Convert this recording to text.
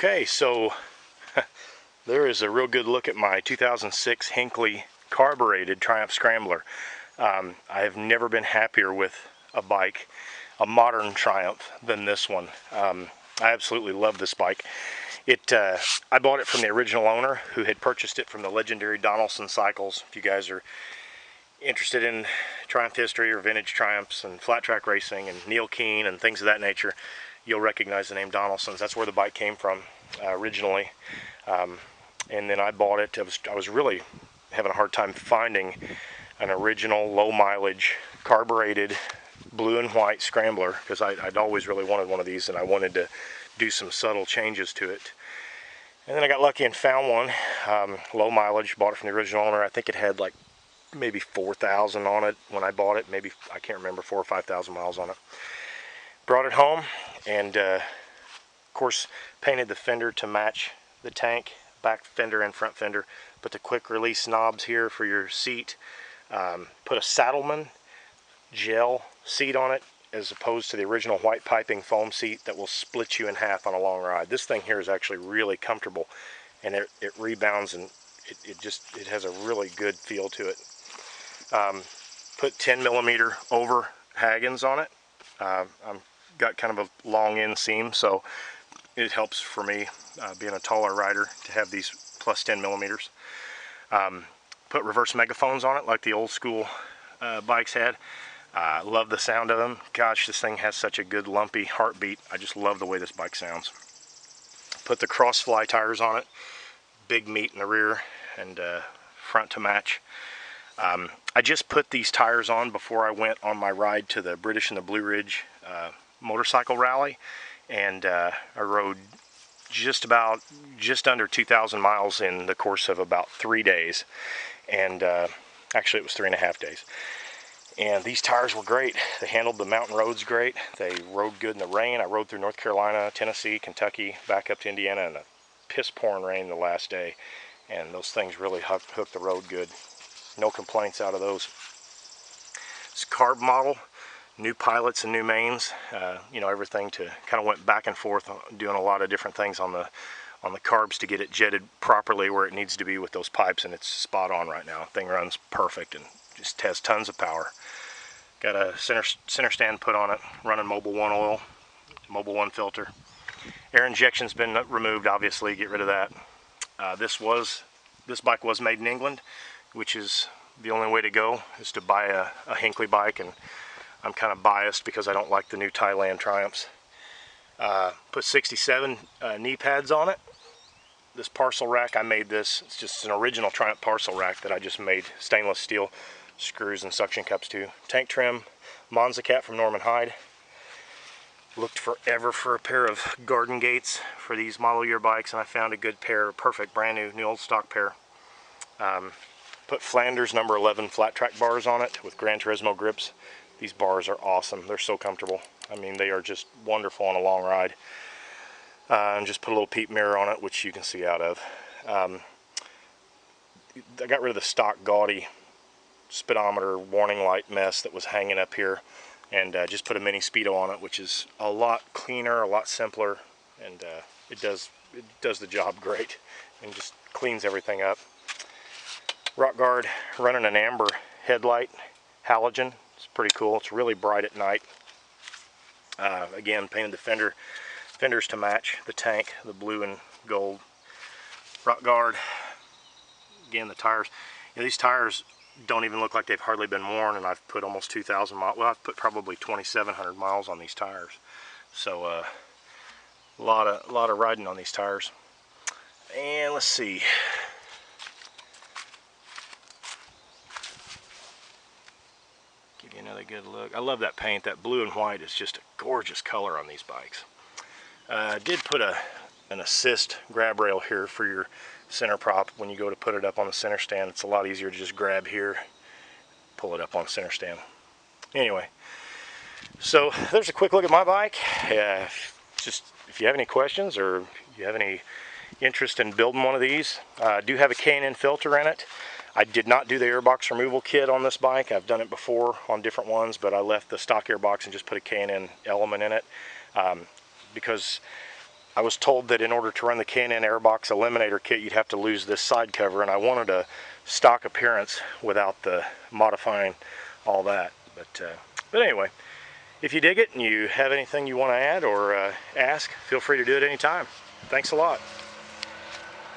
Okay, so there is a real good look at my 2006 Hinckley carbureted Triumph Scrambler. I have never been happier with a bike, a modern Triumph, than this one. I absolutely love this bike. I bought it from the original owner who had purchased it from the legendary Donaldson Cycles. If you guys are interested in Triumph history or vintage Triumphs and flat track racing and Neil Keane and things of that nature, you'll recognize the name Donaldson's. That's where the bike came from originally. And then I bought it. I was really having a hard time finding an original low mileage carbureted blue and white Scrambler, because I'd always really wanted one of these, and I wanted to do some subtle changes to it. And then I got lucky and found one, low mileage. Bought it from the original owner. I think it had like maybe 4,000 on it when I bought it. Maybe, I can't remember, 4,000 or 5,000 miles on it. Brought it home and of course painted the fender to match the tank, back fender and front fender. Put the quick release knobs here for your seat. Put a Saddleman gel seat on it, as opposed to the original white piping foam seat that will split you in half on a long ride. This thing here is actually really comfortable, and it rebounds, and it has a really good feel to it. Put 10mm over Hagens on it. I've got kind of a long inseam, so it helps for me, being a taller rider, to have these plus 10mm. Put reverse megaphones on it like the old school bikes had. Love the sound of them. Gosh, this thing has such a good lumpy heartbeat. I just love the way this bike sounds. Put the Crossfly tires on it. Big meat in the rear and front to match. I just put these tires on before I went on my ride to the British and the Blue Ridge motorcycle rally, and I rode just under 2,000 miles in the course of about 3 days, and actually it was 3.5 days. And these tires were great. They handled the mountain roads great. They rode good in the rain. I rode through North Carolina, Tennessee, Kentucky, back up to Indiana in a piss pouring rain the last day, and those things really hooked the road good. No complaints out of those. It's a carb model, new pilots and new mains. You know, everything to kind of went back and forth, doing a lot of different things on the carbs to get it jetted properly where it needs to be with those pipes, and it's spot on right now. Thing runs perfect and just has tons of power. Got a center stand put on it, running Mobil 1 oil, Mobil 1 filter. Air injection's been removed, obviously, get rid of that. This bike was made in England, which is the only way to go, is to buy a Hinckley bike, and I'm kind of biased because I don't like the new Thailand Triumphs. Put 67 knee pads on it. This Parcel Rack, I made this. It's just an original Triumph Parcel Rack that I just made, stainless steel screws and suction cups too. Tank trim, Monza Cat from Norman Hyde. Looked forever for a pair of garden gates for these model year bikes, and I found a good pair, perfect, brand new old stock pair. Put Flanders number 11 flat track bars on it with Gran Turismo grips. These bars are awesome. They're so comfortable. I mean, they are just wonderful on a long ride. And just put a little peep mirror on it, which you can see out of. I got rid of the stock gaudy speedometer warning light mess that was hanging up here, and just put a mini speedo on it, which is a lot cleaner, a lot simpler, and it does the job great and just cleans everything up. Rock guard, running an amber headlight, halogen. It's pretty cool. It's really bright at night. Again, painted the fenders to match the tank, the blue and gold. Rock guard. Again, the tires. You know, these tires don't even look like they've hardly been worn, and I've put almost 2,000 miles. Well, I've put probably 2,700 miles on these tires. So a lot of riding on these tires. And let's see. Give you another good look. I love that paint. That blue and white is just a gorgeous color on these bikes. I did put an assist grab rail here for your center prop. When you go to put it up on the center stand, it's a lot easier to just grab here, pull it up on the center stand. Anyway, so there's a quick look at my bike. Just if you have any questions or you have any interest in building one of these, I do have a K&N filter in it. I did not do the Airbox Removal Kit on this bike. I've done it before on different ones, but I left the stock Airbox and just put a K&N element in it, because I was told that in order to run the K&N Airbox Eliminator kit, you'd have to lose this side cover, and I wanted a stock appearance without the modifying all that. But anyway, if you dig it and you have anything you want to add or ask, feel free to do it anytime. Thanks a lot.